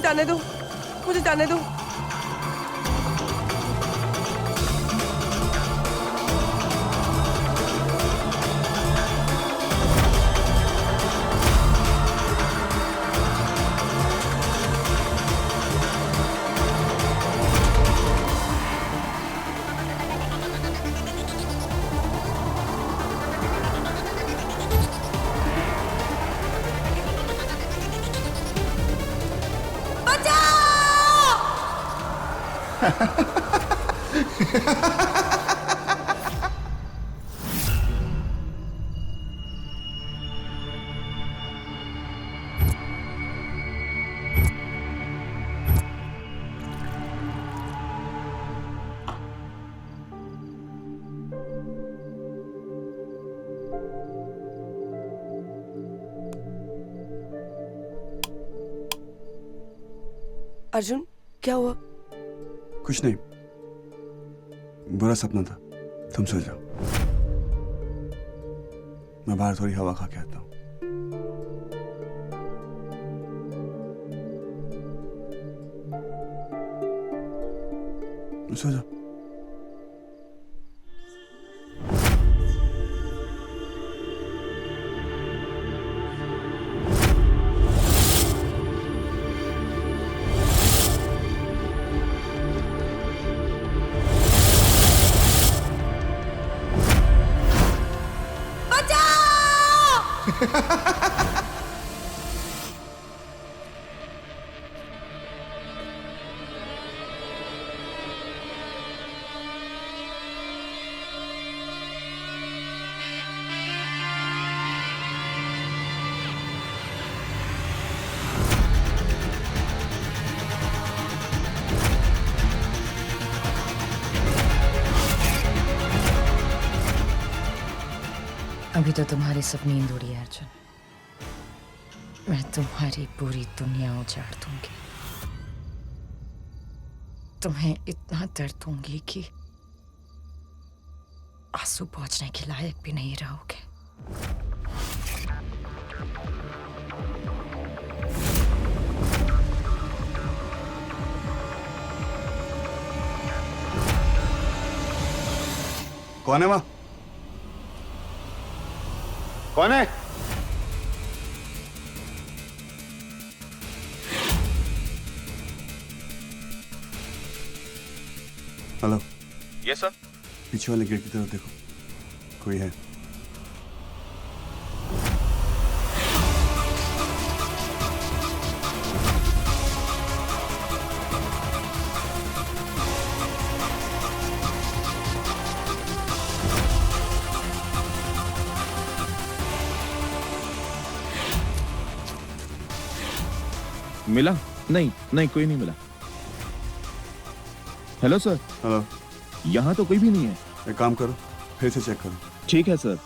जाने दो, मुझे जाने दो। अर्जुन, क्या हुआ? कुछ नहीं, बुरा सपना था। तुम सो जाओ, मैं बाहर थोड़ी हवा खा के आता हूँ। सो जाओ। अभी तो तुम्हारी सब नींद उड़ी है अर्जुन। मैं तुम्हारी पूरी दुनिया उजाड़ दूंगी। तुम्हें इतना दर्द दूंगी कि आंसू पहुंचने के लायक भी नहीं रहोगे। कौन है माँ? कौन है? हेलो। Yes sir. पीछे वाले गेट की तरफ देखो, कोई है? मिला? नहीं नहीं, कोई नहीं मिला। Hello sir. हेलो। यहाँ तो कोई भी नहीं है। एक काम करो, फिर से चेक करो। ठीक है सर।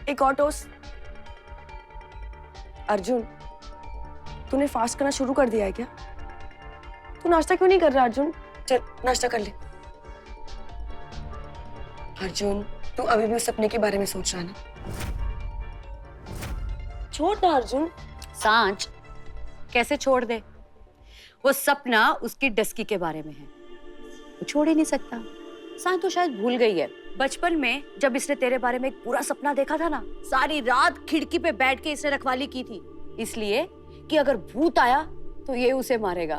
एक और टोस्ट। अर्जुन, तूने फास्ट करना शुरू कर दिया है क्या? तू नाश्ता क्यों नहीं कर रहा अर्जुन? चल नाश्ता कर ले। अर्जुन, तू अभी भी उस सपने के बारे में सोच रहा है ना? छोड़ ना अर्जुन। सांच, कैसे छोड़ दे? वो सपना उसकी डस्की के बारे में है, वो छोड़ ही नहीं सकता। सांच तो शायद भूल गई है बचपन में जब इसने तेरे बारे में एक पूरा सपना देखा था ना, सारी रात खिड़की पे बैठ के इसने रखवाली की थी, इसलिए कि अगर भूत आया तो ये उसे मारेगा।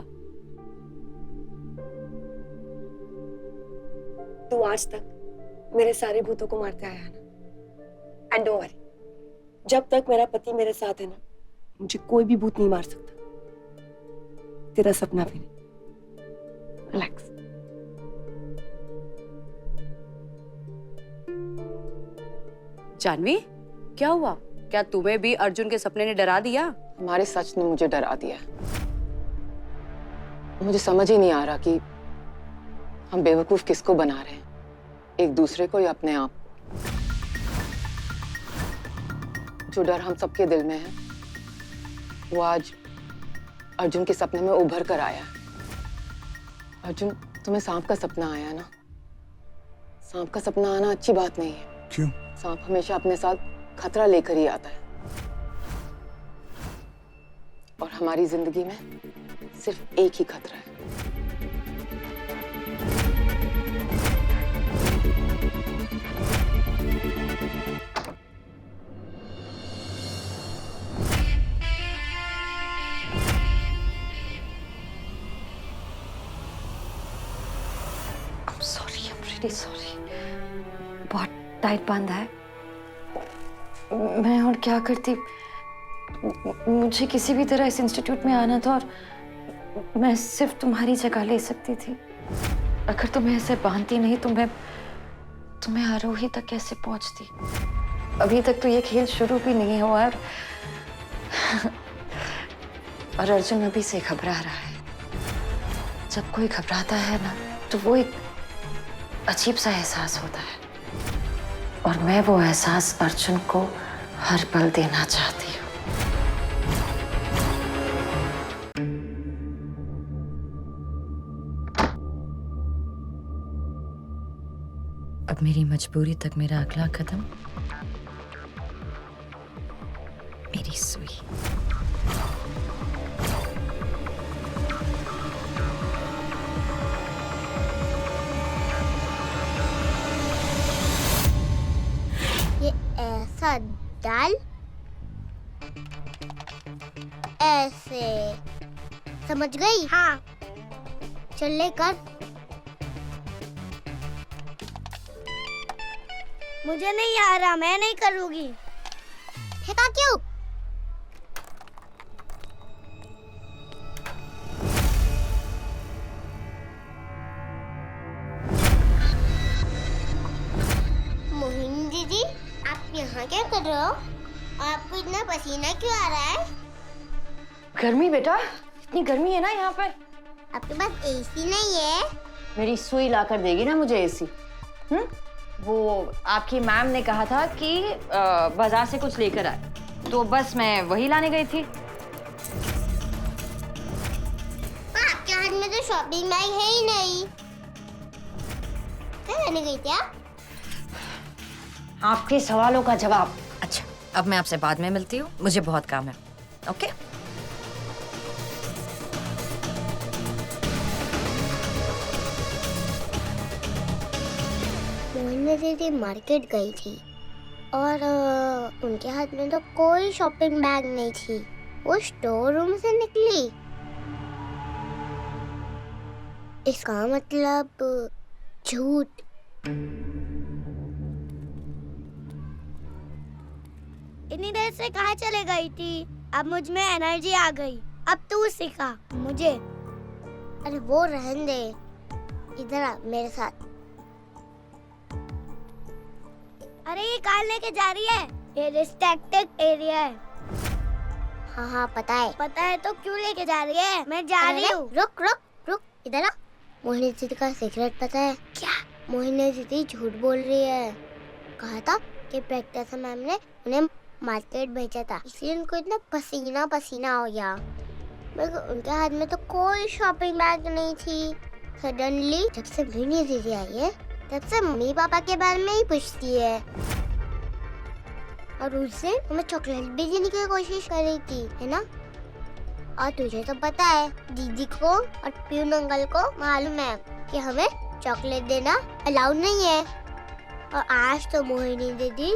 तू आज तक मेरे सारे भूतों को मारते आया है ना? एंड डोंट वरी, जब तक मेरा पति मेरे साथ है ना, मुझे कोई भी भूत नहीं मार सकता। तेरा सपना भी नहीं। रिलैक्स। जानवी, क्या हुआ? क्या तुम्हें भी अर्जुन के सपने ने डरा दिया? हमारे सच ने मुझे डरा दिया। मुझे समझ ही नहीं आ रहा कि हम बेवकूफ किसको बना रहे हैं। एक दूसरे को या अपने आप को। जो डर हम सबके दिल में है वो आज अर्जुन के सपने में उभर कर आया है। अर्जुन, तुम्हें सांप का सपना आया ना? सांप का सपना आना अच्छी बात नहीं है। क्यों? सांप हमेशा अपने साथ खतरा लेकर ही आता है, और हमारी जिंदगी में सिर्फ एक ही खतरा है। Sorry, I am really sorry. बहुत टाइट बांधा है। मैं और क्या करती, मुझे किसी भी तरह इस इंस्टीट्यूट में आना था और मैं सिर्फ तुम्हारी जगह ले सकती थी। अगर तुम्हें ऐसे बांधती नहीं तो तुम्हें आरोही तक कैसे पहुंचती? अभी तक तो ये खेल शुरू भी नहीं हुआ और अर्जुन अभी से घबरा रहा है। जब कोई घबराता है ना तो वो एक अजीब सा एहसास होता है, और मैं वो एहसास अर्जुन को हर पल देना चाहती हूँ। अब मेरी मजबूरी तक मेरा अगला कदम मेरी सुई। ये ऐसा डाल, ऐसे, समझ गई? हाँ। चल ले कर। मुझे नहीं आ रहा, मैं नहीं करूँगी। फेंका क्यों? मोहिनी दीदी, आप यहाँ क्या कर रहे हो? आपको इतना पसीना क्यों आ रहा है? गर्मी बेटा, इतनी गर्मी है ना यहाँ पर। आपके पास एसी नहीं है? मेरी सुई ला कर देगी ना मुझे एसी। वो आपकी मैम ने कहा था कि बाजार से कुछ लेकर आए, तो बस मैं वही लाने गई थी। आपके हाथ में तो शॉपिंग बैग है ही नहीं। क्या लाने गई थी आप? आपके सवालों का जवाब। अच्छा, अब मैं आपसे बाद में मिलती हूँ, मुझे बहुत काम है। ओके? मोहिनी दीदी मार्केट गई थी और उनके हाथ में तो कोई शॉपिंग बैग नहीं थी। वो स्टोर रूम से निकली। इसका मतलब झूठ। इतनी देर से कहाँ चले गई थी? अब मुझ में एनर्जी आ गई। अब तू सिखा मुझे। अरे वो रहने दे, इधर आ मेरे साथ। अरे ये कहाँ लेके जा रही है? ये रिस्ट्रिक्टेड एरिया है। हाँ हाँ पता है। पता है तो क्यों लेके जा रही है? मैं जा रही हूँ। रुक रुक रुक, इधर आ। मोहिनी दीदी का सीक्रेट पता है क्या? मोहिनी दीदी झूठ बोल रही है। कहा था कि प्रैक्टिस मैम ने उन्हें मार्केट भेजा था, इसलिए उनको इतना पसीना पसीना हो गया। मगर उनके हाथ में तो कोई शॉपिंग बैग नहीं थी। सडनली जब से मोहिनी दीदी आई है तब से मम्मी पापा के बारे में ही पूछती है, और उससे हमें चॉकलेट भी देने की कोशिश कर रही थी, है ना? और तुझे तो पता है दीदी को और प्यून अंकल को मालूम है कि हमें चॉकलेट देना अलाउड नहीं है। और आज तो मोहिनी दीदी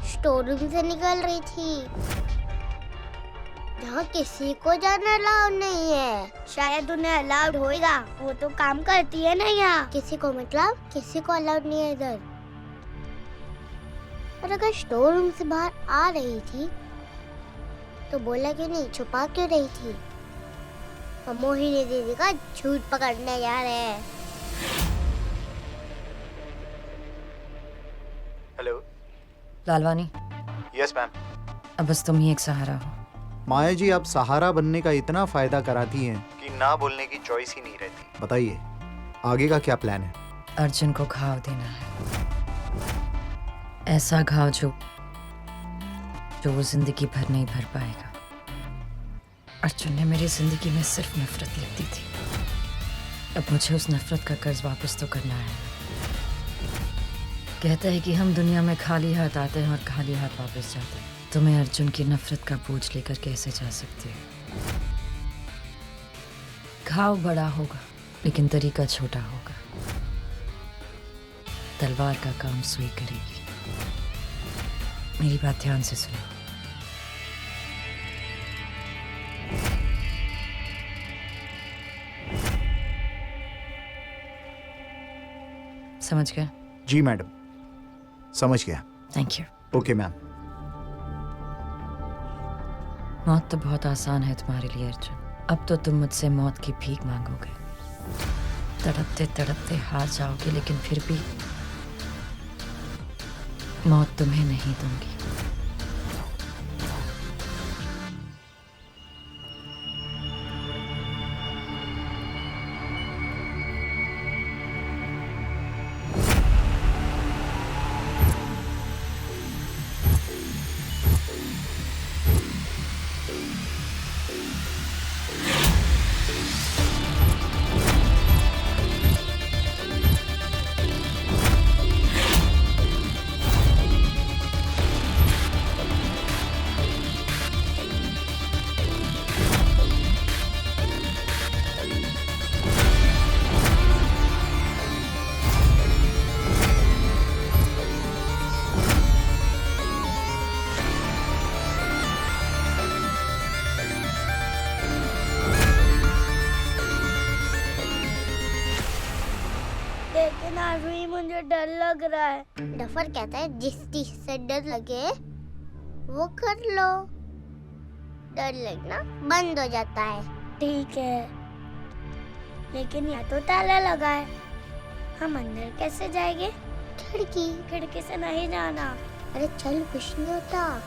स्टोर रूम से निकल रही थी जहाँ किसी को जाना अलाउड नहीं है। शायद उन्हें अलाउड होएगा, वो तो काम करती है ना यहाँ। किसी को मतलब किसी को अलाउड नहीं है इधर। और अगर स्टोर रूम से बाहर आ रही थी तो बोला क्यों नहीं, छुपा क्यों रही थी? और मोहिनी दीदी का झूठ पकड़ने जा रहे हैं। हेलो। Lalwani, yes ma'am. अब बस तुम ही एक सहारा हो। माया जी, आप सहारा बनने का इतना फायदा कराती हैं कि ना बोलने की चॉइस ही नहीं रहती। बताइए आगे का क्या प्लान है? अर्जुन को घाव देना है, ऐसा घाव जो वो जिंदगी भर नहीं भर पाएगा। अर्जुन ने मेरी जिंदगी में सिर्फ नफरत लिख दी थी, अब मुझे उस नफरत का कर्ज वापस तो करना है। कहता है कि हम दुनिया में खाली हाथ आते हैं और खाली हाथ वापस जाते हैं, तो मैं अर्जुन की नफरत का बोझ लेकर कैसे जा सकती हूँ? घाव बड़ा होगा लेकिन तरीका छोटा होगा। तलवार का काम सुई करेगी। मेरी बात ध्यान से सुनो। समझ गए? जी मैडम, समझ गया। Thank you. Okay ma'am. मौत तो बहुत आसान है तुम्हारे लिए अर्जुन। अब तो तुम मुझसे मौत की भीख मांगोगे, तड़पते तड़पते हार जाओगे, लेकिन फिर भी मौत तुम्हें नहीं दूंगी। लेकिन अभी मुझे डर लग रहा है। डफर कहता है जिस चीज से डर लगे वो कर लो, डर लगना बंद हो जाता है। ठीक है, लेकिन यहाँ तो ताला लगा है, हम अंदर कैसे जाएंगे? खिड़की से नहीं जाना। अरे चल, कुछ नहीं होता।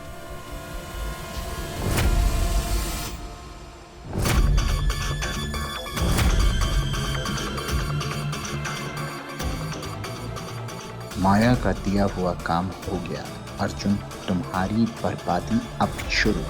माया का दिया हुआ काम हो गया। अर्जुन, तुम्हारी बर्बादी अब शुरू।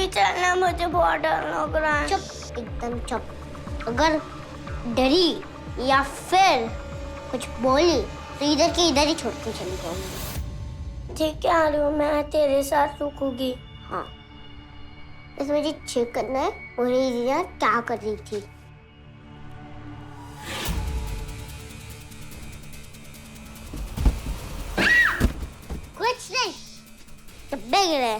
चलना, मुझे बहुत डर लग रहा है। चुप, एकदम चुप। अगर डरी या फिर कुछ बोली तो इधर के इधर ही छोड़ के चली जाऊंगी। ठीक है आलू, मैं तेरे साथ रुकूंगी। हाँ, बस मुझे चेक करना है वो रिया क्या कर रही थी। कुछ नहीं, डब्बे गिरे।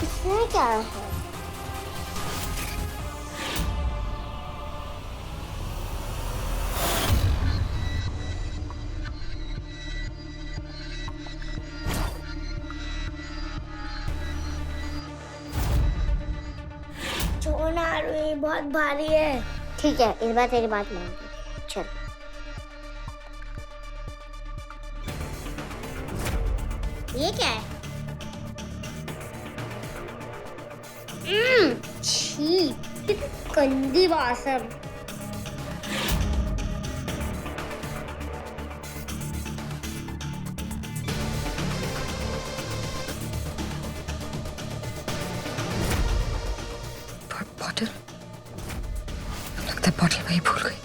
इसमें क्या है? छोड़ना आलू, बहुत भारी है। ठीक है, इस बार तेरी बात मानूंगी। चल। ये क्या है? छी, कितनी गंदी वासन। बॉटल, लगता है बॉटल वही भूल गई।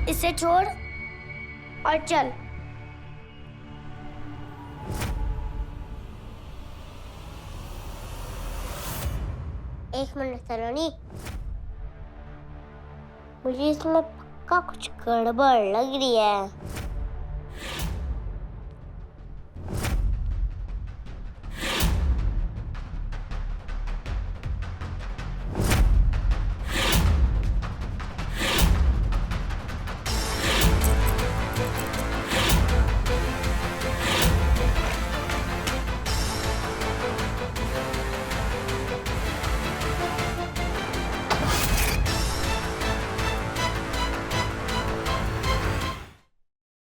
इसे छोड़ और चल। एक मिनट सलोनी, मुझे इसमें पक्का कुछ गड़बड़ लग रही है।